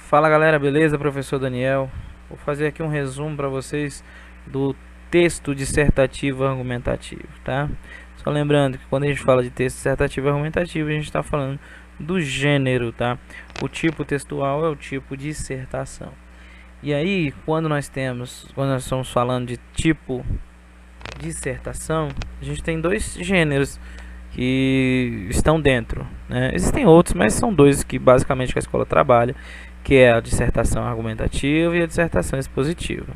Fala galera, beleza? Professor Daniel. Vou fazer aqui um resumo para vocês do texto dissertativo argumentativo, tá? Só lembrando que quando a gente fala de texto dissertativo argumentativo, a gente está falando do gênero, tá? O tipo textual é o tipo dissertação. E aí, quando nós estamos falando de tipo dissertação, a gente tem dois gêneros que estão dentro, né? Existem outros, mas são dois que basicamente que a escola trabalha, que é a dissertação argumentativa e a dissertação expositiva.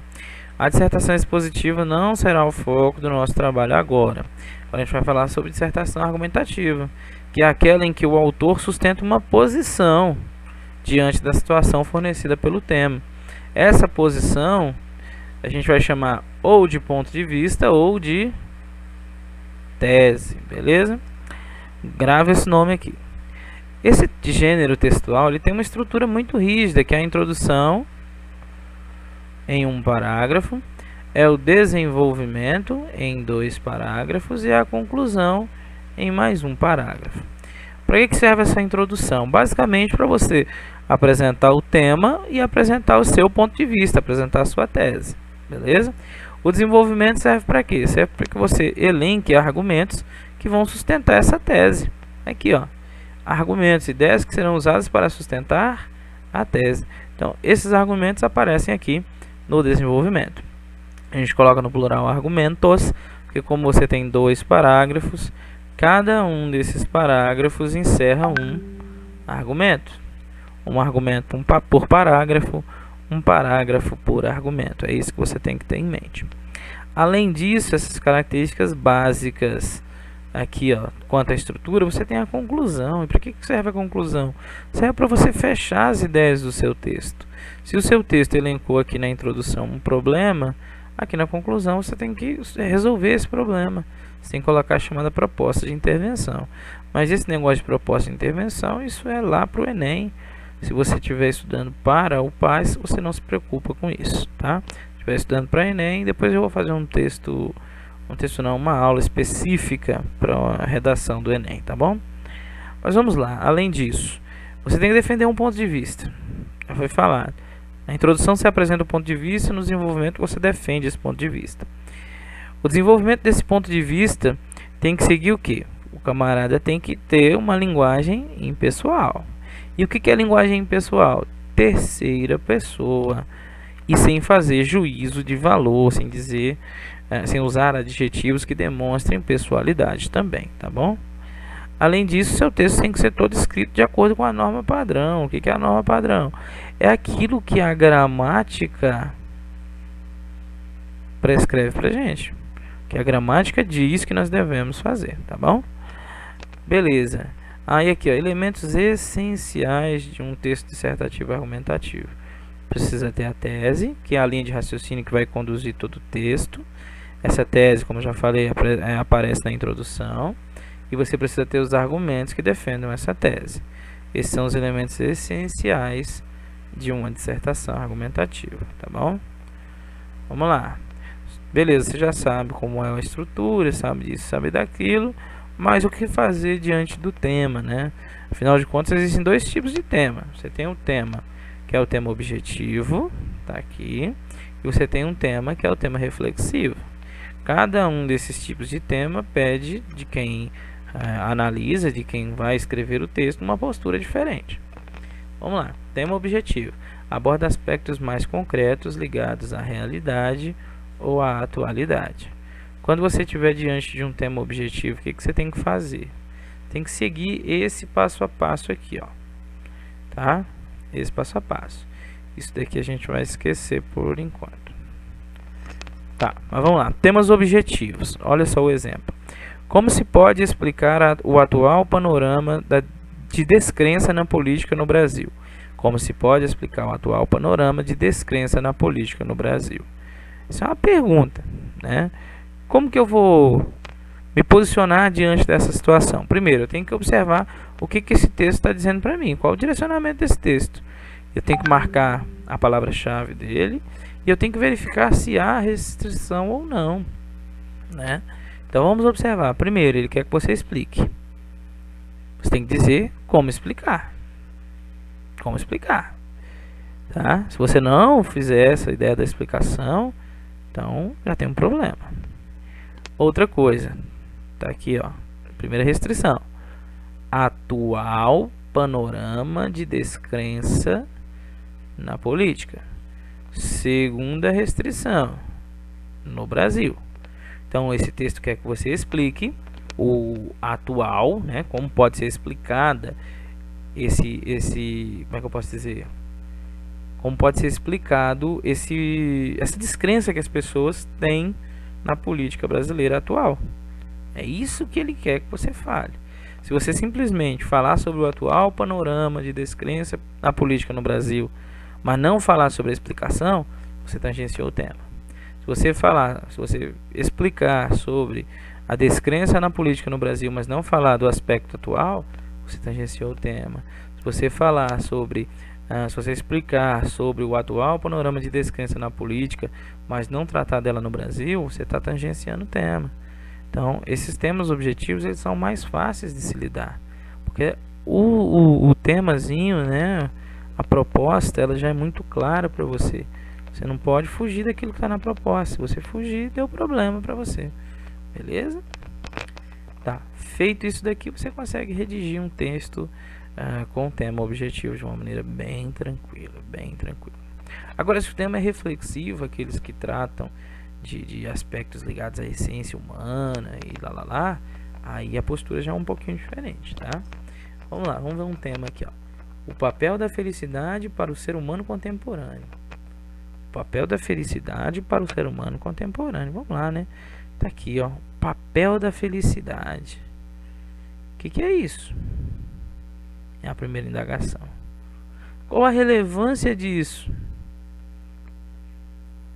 A dissertação expositiva não será o foco do nosso trabalho agora. A gente vai falar sobre dissertação argumentativa, que é aquela em que o autor sustenta uma posição diante da situação fornecida pelo tema. Essa posição a gente vai chamar ou de ponto de vista ou de tese, beleza? Grave esse nome aqui. Esse gênero textual ele tem uma estrutura muito rígida, que é a introdução em um parágrafo, é o desenvolvimento em 2 parágrafos e a conclusão em mais um parágrafo. Para que serve essa introdução? Basicamente para você apresentar o tema e apresentar o seu ponto de vista, apresentar a sua tese, beleza? O desenvolvimento serve para quê? Serve para que você elenque argumentos que vão sustentar essa tese. Aqui, ó, argumentos e ideias que serão usadas para sustentar a tese. Então, esses argumentos aparecem aqui no desenvolvimento. A gente coloca no plural argumentos, porque como você tem 2 parágrafos, cada um desses parágrafos encerra um argumento. Um argumento por parágrafo, um parágrafo por argumento. É isso que você tem que ter em mente. Além disso, essas características básicas aqui, ó, quanto à estrutura, você tem a conclusão. E para que serve a conclusão? Serve para você fechar as ideias do seu texto. Se o seu texto elencou aqui na introdução um problema, aqui na conclusão você tem que resolver esse problema. Você tem que colocar a chamada proposta de intervenção. Mas esse negócio de proposta de intervenção, isso é lá para o Enem. Se você estiver estudando para o PAS, você não se preocupa com isso, tá? Se estiver estudando para Enem, depois eu vou fazer uma aula específica para a redação do Enem, tá bom? Mas vamos lá, além disso, você tem que defender um ponto de vista. Já foi falado. Na introdução você apresenta o ponto de vista e no desenvolvimento você defende esse ponto de vista. O desenvolvimento desse ponto de vista tem que seguir o quê? O camarada tem que ter uma linguagem impessoal. E o que é linguagem impessoal? Terceira pessoa. E sem fazer juízo de valor, sem usar adjetivos que demonstrem pessoalidade também, tá bom? Além disso, seu texto tem que ser todo escrito de acordo com a norma padrão. O que é a norma padrão? É aquilo que a gramática prescreve pra gente. Que a gramática diz que nós devemos fazer, tá bom? Beleza. Aí aqui, ó, elementos essenciais de um texto dissertativo argumentativo. Precisa ter a tese, que é a linha de raciocínio que vai conduzir todo o texto. Essa tese, como eu já falei, aparece na introdução. E você precisa ter os argumentos que defendam essa tese. Esses são os elementos essenciais de uma dissertação argumentativa, tá bom? Vamos lá. Beleza, você já sabe como é a estrutura, sabe disso, sabe daquilo, mas o que fazer diante do tema, né? Afinal de contas, existem 2 tipos de tema. Você tem um tema que é o tema objetivo, tá aqui, e você tem um tema que é o tema reflexivo. Cada um desses tipos de tema pede de quem analisa, de quem vai escrever o texto, uma postura diferente. Vamos lá. Tema objetivo. Aborda aspectos mais concretos ligados à realidade ou à atualidade. Quando você estiver diante de um tema objetivo, o que você tem que fazer? Tem que seguir esse passo a passo aqui, ó. Tá? Esse passo a passo. Isso daqui a gente vai esquecer por enquanto. Tá, mas vamos lá. Temas objetivos. Olha só o exemplo. Como se pode explicar o atual panorama de descrença na política no Brasil? Como se pode explicar o atual panorama de descrença na política no Brasil? Isso é uma pergunta, né? Como que eu vou me posicionar diante dessa situação? Primeiro, eu tenho que observar o que esse texto está dizendo para mim. Qual o direcionamento desse texto? Eu tenho que marcar a palavra-chave dele e eu tenho que verificar se há restrição ou não, né? Então vamos observar. Primeiro, ele quer que você explique. Você tem que dizer como explicar. Como explicar. tá? Se você não fizer essa ideia da explicação, então já tem um problema. Outra coisa, tá aqui, ó, primeira restrição: atual panorama de descrença na política. Segunda restrição: no Brasil. Então esse texto quer que você explique o atual, né, como pode ser explicada como é que eu posso dizer? Como pode ser explicado essa descrença que as pessoas têm na política brasileira atual. É isso que ele quer que você fale. Se você simplesmente falar sobre o atual panorama de descrença na política no Brasil, mas não falar sobre a explicação, você tangenciou o tema. Se você explicar sobre a descrença na política no Brasil, mas não falar do aspecto atual, você tangenciou o tema. Se você explicar sobre o atual panorama de descrença na política, mas não tratar dela no Brasil, você está tangenciando o tema. Então, esses temas objetivos, eles são mais fáceis de se lidar, porque o temazinho, né, a proposta, ela já é muito clara para você. Você não pode fugir daquilo que está na proposta. Se você fugir, deu problema para você. Beleza? Tá. Feito isso daqui, você consegue redigir um texto com o tema objetivo de uma maneira bem tranquila, bem tranquila. Agora, se o tema é reflexivo, aqueles que tratam de aspectos ligados à essência humana e lá, aí a postura já é um pouquinho diferente, tá? Vamos lá, vamos ver um tema aqui, ó. O papel da felicidade para o ser humano contemporâneo. O papel da felicidade para o ser humano contemporâneo. Vamos lá, né? Tá aqui, ó. Papel da felicidade. O que é isso? É a primeira indagação. Qual a relevância disso?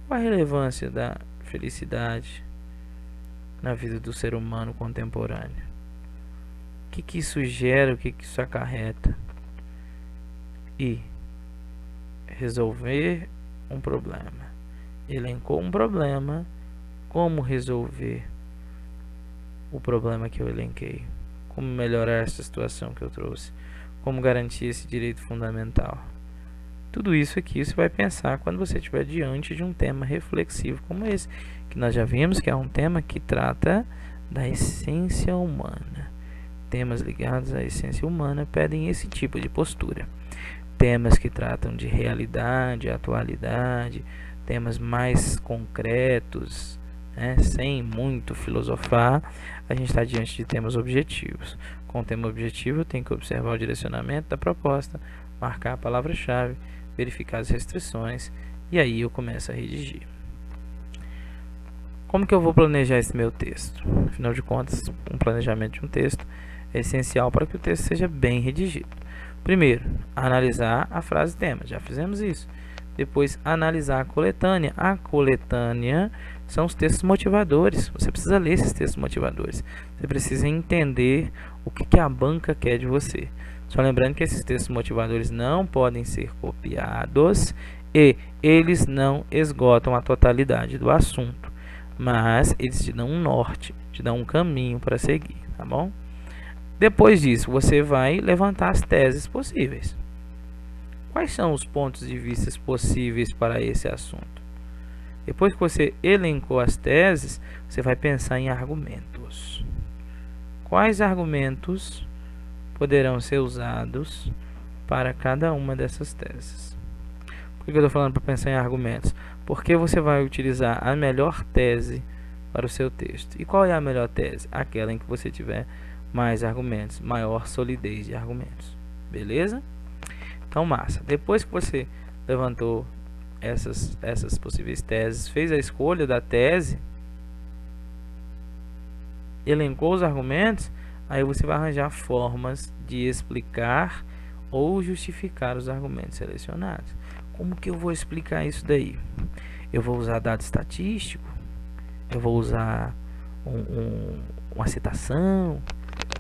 Qual a relevância da felicidade na vida do ser humano contemporâneo? O que isso gera? O que isso acarreta? E resolver um problema. Elencou um problema. Como resolver o problema que eu elenquei? Como melhorar essa situação que eu trouxe? Como garantir esse direito fundamental? Tudo isso aqui você vai pensar quando você estiver diante de um tema reflexivo como esse, que nós já vimos que é um tema que trata da essência humana. Temas ligados à essência humana pedem esse tipo de postura. Temas que tratam de realidade, atualidade, temas mais concretos, né, sem muito filosofar, a gente está diante de temas objetivos. Com o tema objetivo, eu tenho que observar o direcionamento da proposta, marcar a palavra-chave, verificar as restrições e aí eu começo a redigir. Como que eu vou planejar esse meu texto? Afinal de contas, um planejamento de um texto é essencial para que o texto seja bem redigido. Primeiro, analisar a frase tema, já fizemos isso. Depois, analisar a coletânea. A coletânea são os textos motivadores. Você precisa ler esses textos motivadores. Você precisa entender o que a banca quer de você. Só lembrando que esses textos motivadores não podem ser copiados e eles não esgotam a totalidade do assunto, mas eles te dão um norte, te dão um caminho para seguir, tá bom? Depois disso, você vai levantar as teses possíveis. Quais são os pontos de vista possíveis para esse assunto? Depois que você elencou as teses, você vai pensar em argumentos. Quais argumentos poderão ser usados para cada uma dessas teses? Por que eu estou falando para pensar em argumentos? Porque você vai utilizar a melhor tese para o seu texto. E qual é a melhor tese? Aquela em que você tiver mais argumentos, maior solidez de argumentos. Beleza? Então, massa. Depois que você levantou essas possíveis teses, fez a escolha da tese, elencou os argumentos, aí você vai arranjar formas de explicar ou justificar os argumentos selecionados. Como que eu vou explicar isso daí? Eu vou usar dado estatístico? Eu vou usar uma citação?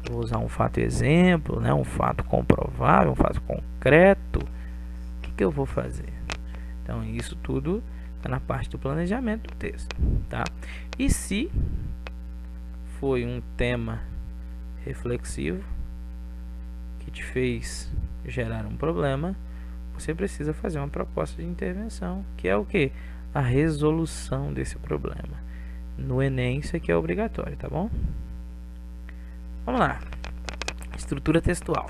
Eu vou usar um fato exemplo, né? Um fato comprovável, um fato concreto? O que eu vou fazer? Então, isso tudo está na parte do planejamento do texto, tá? E se foi um tema reflexivo que te fez gerar um problema, você precisa fazer uma proposta de intervenção, que é o que? A resolução desse problema. No Enem isso aqui é obrigatório, tá bom? Vamos lá. Estrutura textual.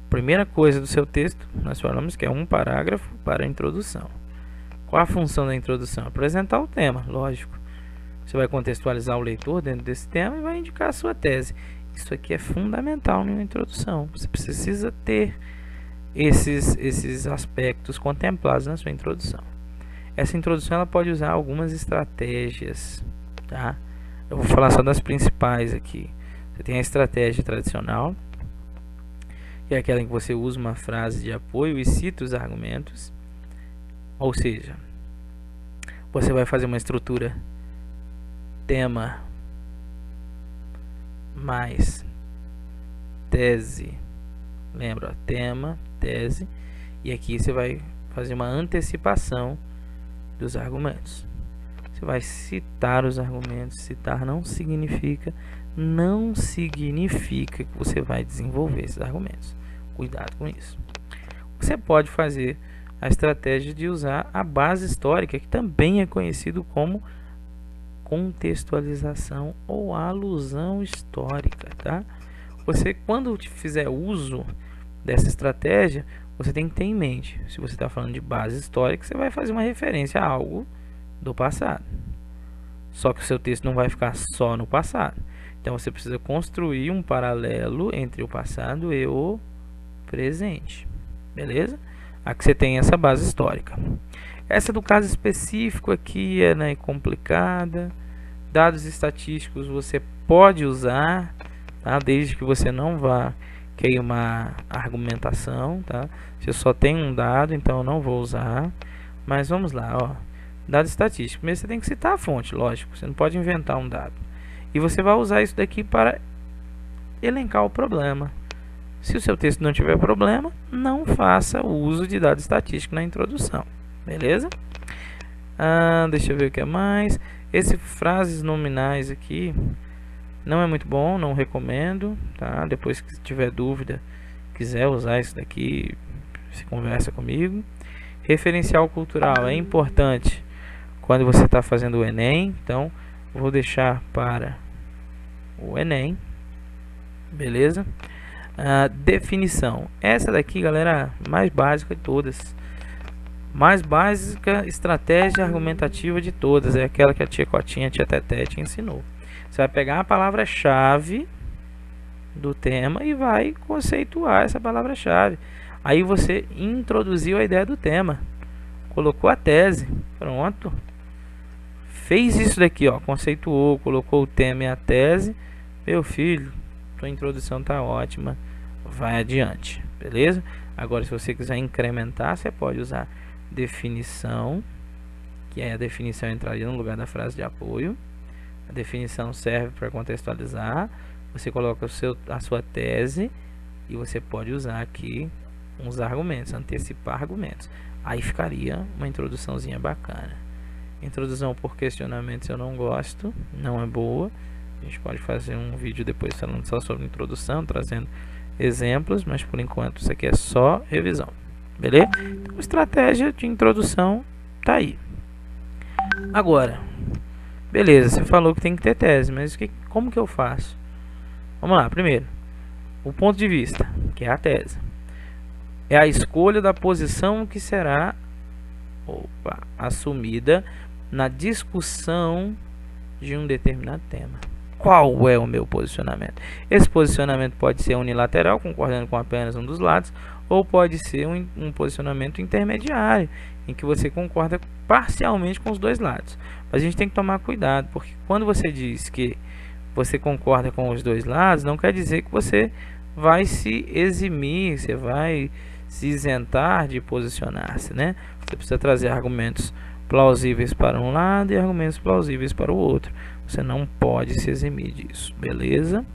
Primeira coisa do seu texto, nós falamos que é um parágrafo para a introdução. Qual a função da introdução? Apresentar o tema, lógico. Você vai contextualizar o leitor dentro desse tema e vai indicar a sua tese. Isso aqui é fundamental na introdução. Você precisa ter esses aspectos contemplados na sua introdução. Essa introdução ela pode usar algumas estratégias, tá? Eu vou falar só das principais aqui. Você tem a estratégia tradicional, que é aquela em que você usa uma frase de apoio e cita os argumentos. Ou seja, você vai fazer uma estrutura tema mais tese. Lembra? Tema, tese. E aqui você vai fazer uma antecipação dos argumentos. Você vai citar os argumentos. Citar não significa que você vai desenvolver esses argumentos. Cuidado com isso. Você pode fazer a estratégia de usar a base histórica, que também é conhecido como contextualização ou alusão histórica, tá? Você, quando fizer uso dessa estratégia, você tem que ter em mente, se você está falando de base histórica, você vai fazer uma referência a algo do passado. Só que o seu texto não vai ficar só no passado. Então você precisa construir um paralelo entre o passado e o presente. Beleza? Aqui você tem essa base histórica. Essa do caso específico aqui é, né, complicada. Dados estatísticos você pode usar, tá? Desde que você não vá queimar a argumentação, tá? Se eu só tenho um dado, então eu não vou usar. Mas vamos lá, ó. Dado estatístico. Primeiro você tem que citar a fonte, lógico. Você não pode inventar um dado. E você vai usar isso daqui para elencar o problema. Se o seu texto não tiver problema, não faça o uso de dado estatístico na introdução. Beleza? Deixa eu ver o que é mais. Esse frases nominais aqui não é muito bom, não recomendo, tá? Depois que tiver dúvida, quiser usar isso daqui, se conversa comigo. Referencial cultural é importante quando você está fazendo o Enem, então vou deixar para o Enem, beleza? Definição, essa daqui, galera, mais básica de todas, mais básica estratégia argumentativa de todas, é aquela que a tia Cotinha, a tia Teté te ensinou. Você vai pegar a palavra-chave do tema e vai conceituar essa palavra-chave. Aí você introduziu a ideia do tema, colocou a tese, pronto. Fez isso daqui, ó, conceituou, colocou o tema e a tese. Meu filho, sua introdução tá ótima, vai adiante, beleza? Agora, se você quiser incrementar, você pode usar definição, que aí a definição entraria no lugar da frase de apoio. A definição serve para contextualizar. Você coloca a sua tese e você pode usar aqui uns argumentos, antecipar argumentos. Aí ficaria uma introduçãozinha bacana. Introdução por questionamentos eu não gosto, não é boa. A gente pode fazer um vídeo depois falando só sobre introdução, trazendo exemplos, mas por enquanto isso aqui é só revisão, beleza? Então, estratégia de introdução tá aí. Agora, beleza, você falou que tem que ter tese, mas como que eu faço? Vamos lá, primeiro, o ponto de vista, que é a tese. É a escolha da posição que será assumida na discussão de um determinado tema. Qual é o meu posicionamento? Esse posicionamento pode ser unilateral, concordando com apenas um dos lados, ou pode ser um posicionamento intermediário, em que você concorda parcialmente com os dois lados. Mas a gente tem que tomar cuidado, porque quando você diz que você concorda com os dois lados, não quer dizer que você vai se eximir, você vai se isentar de posicionar-se, né? Você precisa trazer argumentos plausíveis para um lado e argumentos plausíveis para o outro. Você não pode se eximir disso, beleza?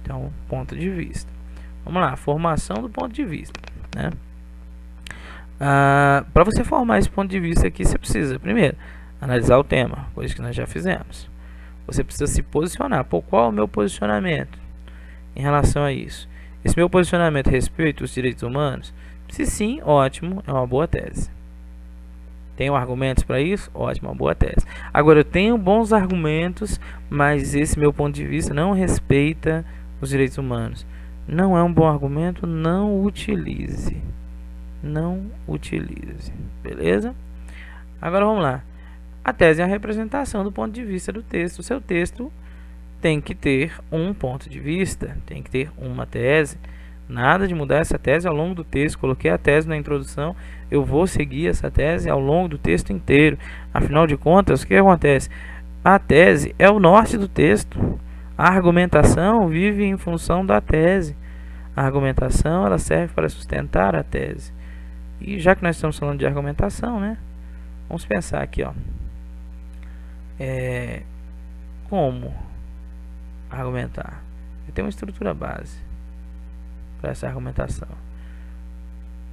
Então, ponto de vista. Vamos lá, formação do ponto de vista, né? Para você formar esse ponto de vista aqui, você precisa, primeiro, analisar o tema, coisa que nós já fizemos. Você precisa se posicionar. Por qual é o meu posicionamento em relação a isso? Esse meu posicionamento respeita os direitos humanos? Se sim, ótimo, é uma boa tese. Tenho argumentos para isso? Ótimo, uma boa tese. Agora, eu tenho bons argumentos, mas esse meu ponto de vista não respeita os direitos humanos. Não é um bom argumento, não utilize. Não utilize. Beleza? Agora vamos lá. A tese é a representação do ponto de vista do texto. O seu texto tem que ter um ponto de vista, tem que ter uma tese. Nada de mudar essa tese ao longo do texto. Coloquei a tese na introdução, eu vou seguir essa tese ao longo do texto inteiro. Afinal de contas, o que acontece? A tese é o norte do texto. A argumentação vive em função da tese. A argumentação, ela serve para sustentar a tese. E já que nós estamos falando de argumentação, né? Vamos pensar aqui, ó. Como argumentar? Eu tenho uma estrutura base para essa argumentação.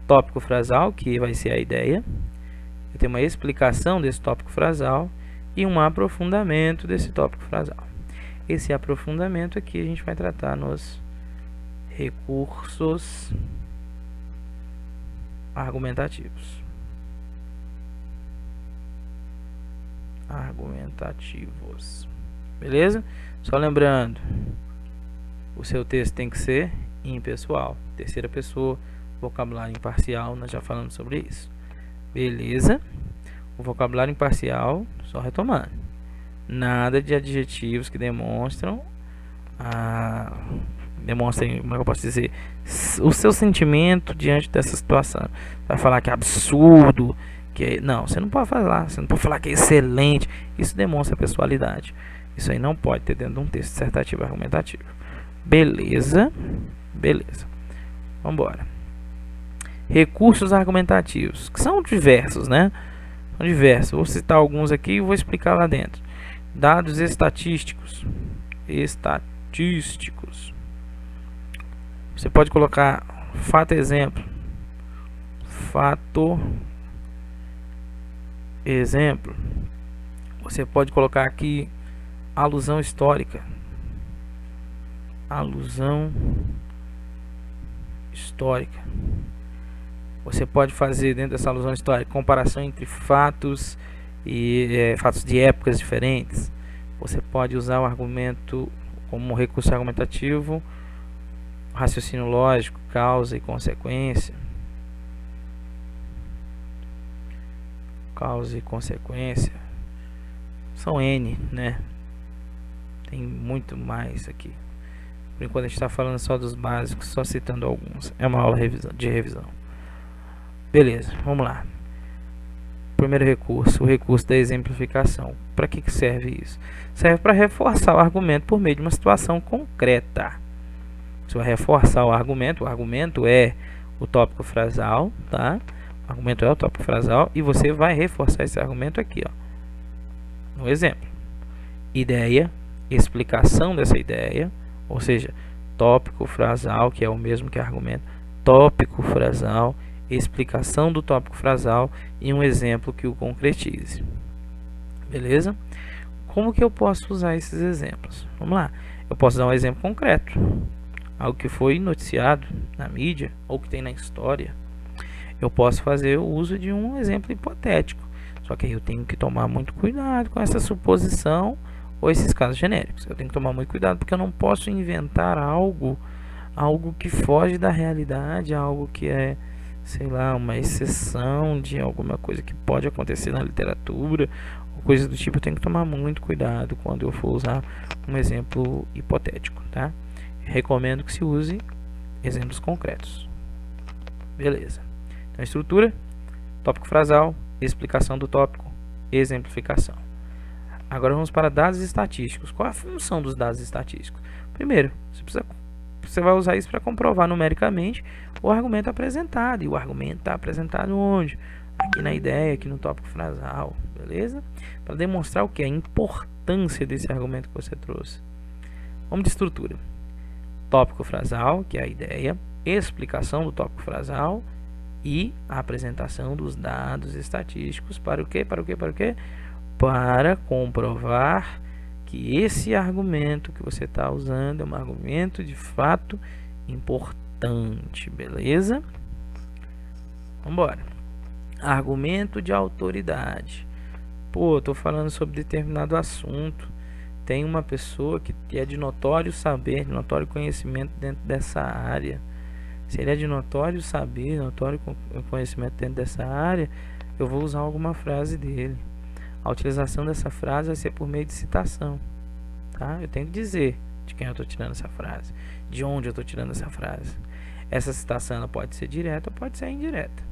Tópico frasal, que vai ser a ideia. Eu tenho uma explicação desse tópico frasal e um aprofundamento desse tópico frasal. Esse aprofundamento aqui a gente vai tratar nos recursos argumentativos. Beleza? Só lembrando, o seu texto tem que ser impessoal, terceira pessoa, vocabulário imparcial, nós já falamos sobre isso. Beleza? O vocabulário imparcial, só retomando, nada de adjetivos que demonstrem, como eu posso dizer, o seu sentimento diante dessa situação. Vai falar que é absurdo, não, você não pode falar, você não pode falar que é excelente. Isso demonstra pessoalidade. Isso aí não pode ter dentro de um texto dissertativo argumentativo. Beleza? Beleza. Vamos embora. Recursos argumentativos, que são diversos, né? São diversos. Vou citar alguns aqui e vou explicar lá dentro. Dados estatísticos. Você pode colocar fato exemplo. Fato exemplo. Você pode colocar aqui alusão histórica. Alusão histórica. Você pode fazer dentro dessa alusão histórica comparação entre fatos e fatos de épocas diferentes. Você pode usar o argumento como recurso argumentativo, raciocínio lógico, causa e consequência. Causa e consequência. São N, né? Tem muito mais aqui. Por enquanto a gente está falando só dos básicos, só citando alguns. É uma aula de revisão. Beleza, vamos lá. Primeiro recurso, o recurso da exemplificação. Para que serve isso? Serve para reforçar o argumento por meio de uma situação concreta. Você vai reforçar o argumento é o tópico frasal, tá? O argumento é o tópico frasal e você vai reforçar esse argumento aqui, ó. No exemplo. Ideia, explicação dessa ideia, ou seja, tópico frasal, que é o mesmo que argumento, tópico frasal, explicação do tópico frasal e um exemplo que o concretize. Beleza? Como que eu posso usar esses exemplos? Vamos lá. Eu posso dar um exemplo concreto. Algo que foi noticiado na mídia ou que tem na história. Eu posso fazer o uso de um exemplo hipotético. Só que aí eu tenho que tomar muito cuidado com essa suposição ou esses casos genéricos. Eu tenho que tomar muito cuidado porque eu não posso inventar algo que foge da realidade, algo que é, sei lá, uma exceção de alguma coisa que pode acontecer na literatura, ou coisas do tipo. Eu tenho que tomar muito cuidado quando eu for usar um exemplo hipotético, tá? Recomendo que se use exemplos concretos. Beleza. Então, estrutura, tópico frasal, explicação do tópico, exemplificação. Agora vamos para dados estatísticos. Qual é a função dos dados estatísticos? Primeiro, você vai usar isso para comprovar numericamente o argumento apresentado. E o argumento está apresentado onde? Aqui na ideia, aqui no tópico frasal, beleza? Para demonstrar o que? A importância desse argumento que você trouxe. Vamos de estrutura. Tópico frasal, que é a ideia, explicação do tópico frasal e a apresentação dos dados estatísticos para o quê? Para comprovar que esse argumento que você está usando é um argumento de fato importante, beleza? Vambora. Argumento de autoridade. Pô, tô falando sobre determinado assunto. Tem uma pessoa que é de notório saber, de notório conhecimento dentro dessa área. Se ele é de notório saber, notório conhecimento dentro dessa área, eu vou usar alguma frase dele. A utilização dessa frase vai ser por meio de citação, tá? Eu tenho que dizer de quem eu estou tirando essa frase, de onde eu estou tirando essa frase. Essa citação ela pode ser direta ou pode ser indireta.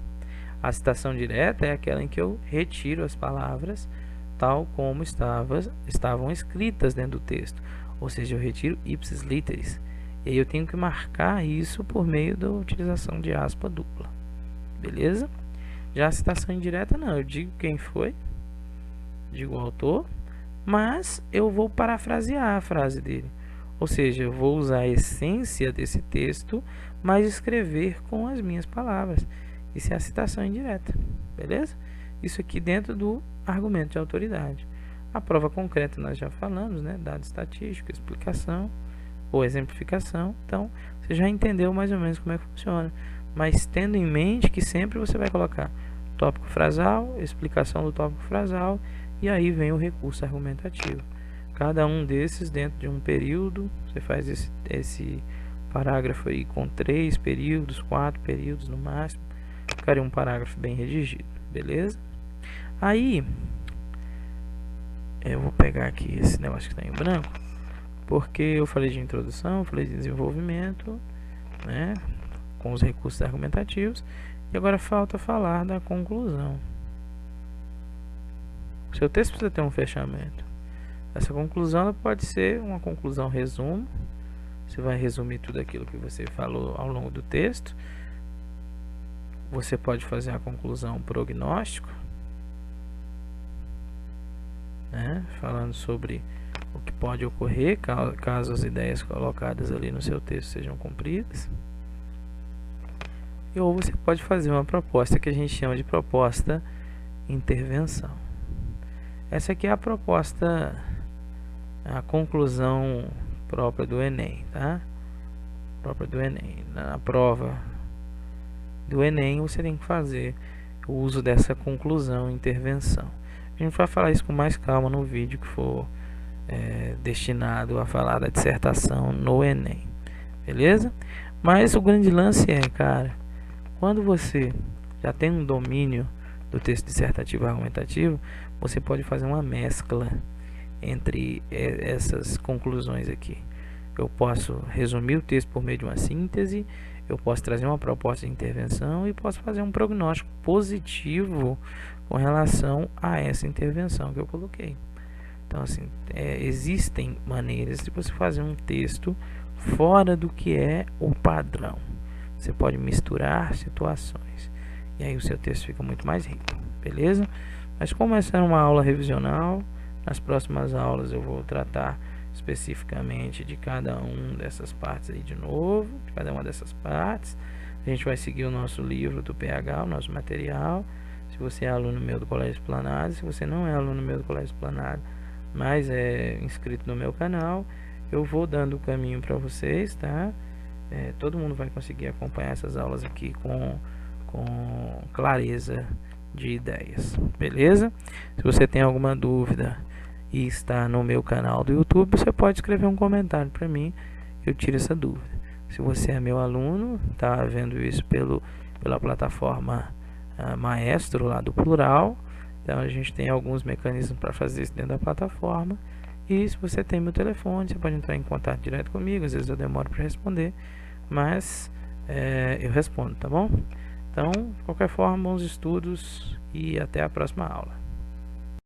A citação direta é aquela em que eu retiro as palavras tal como estavam escritas dentro do texto, ou seja, eu retiro ipsis literis. E aí eu tenho que marcar isso por meio da utilização de aspa dupla. Beleza? Já a citação indireta não, eu digo quem foi, digo o autor, mas eu vou parafrasear a frase dele. Ou seja, eu vou usar a essência desse texto, mas escrever com as minhas palavras. Isso é a citação indireta. Beleza? Isso aqui dentro do argumento de autoridade. A prova concreta nós já falamos, né? Dado estatístico, explicação ou exemplificação. Então, você já entendeu mais ou menos como é que funciona. Mas tendo em mente que sempre você vai colocar tópico frasal, explicação do tópico frasal, e aí vem o recurso argumentativo. Cada um desses dentro de um período, você faz esse parágrafo aí com 3 períodos, 4 períodos no máximo. Ficaria um parágrafo bem redigido, beleza? Aí, eu vou pegar aqui esse negócio que está em branco, porque eu falei de introdução, falei de desenvolvimento, né, com os recursos argumentativos, e agora falta falar da conclusão. O seu texto precisa ter um fechamento. Essa conclusão pode ser uma conclusão resumo. Você vai resumir tudo aquilo que você falou ao longo do texto. Você pode fazer a conclusão prognóstico, né? Falando sobre o que pode ocorrer caso as ideias colocadas ali no seu texto sejam cumpridas. Ou você pode fazer uma proposta que a gente chama de proposta intervenção. Essa aqui é a proposta, a conclusão própria do Enem, tá? Própria do Enem. Na prova do Enem você tem que fazer o uso dessa conclusão, intervenção. A gente vai falar isso com mais calma no vídeo que for destinado a falar da dissertação no Enem, beleza? Mas o grande lance é, cara, quando você já tem um domínio do texto dissertativo argumentativo, você pode fazer uma mescla entre essas conclusões aqui. Eu posso resumir o texto por meio de uma síntese, eu posso trazer uma proposta de intervenção e posso fazer um prognóstico positivo com relação a essa intervenção que eu coloquei. Então, assim, existem maneiras de você fazer um texto fora do que é o padrão. Você pode misturar situações e aí o seu texto fica muito mais rico, beleza? Mas como essa é uma aula revisional, nas próximas aulas eu vou tratar especificamente de cada uma dessas partes aí de novo, de cada uma dessas partes. A gente vai seguir o nosso livro do PH, o nosso material. Se você é aluno meu do Colégio Esplanada, se você não é aluno meu do Colégio Esplanada, mas é inscrito no meu canal, eu vou dando o caminho para vocês, tá? Todo mundo vai conseguir acompanhar essas aulas aqui com clareza de ideias, beleza? Se você tem alguma dúvida e está no meu canal do YouTube, você pode escrever um comentário para mim, eu tiro essa dúvida. Se você é meu aluno, está vendo isso pela plataforma Maestro lá do Plural, então a gente tem alguns mecanismos para fazer isso dentro da plataforma. E se você tem meu telefone, você pode entrar em contato direto comigo. Às vezes eu demoro para responder, mas eu respondo, tá bom? Então, de qualquer forma, bons estudos e até a próxima aula.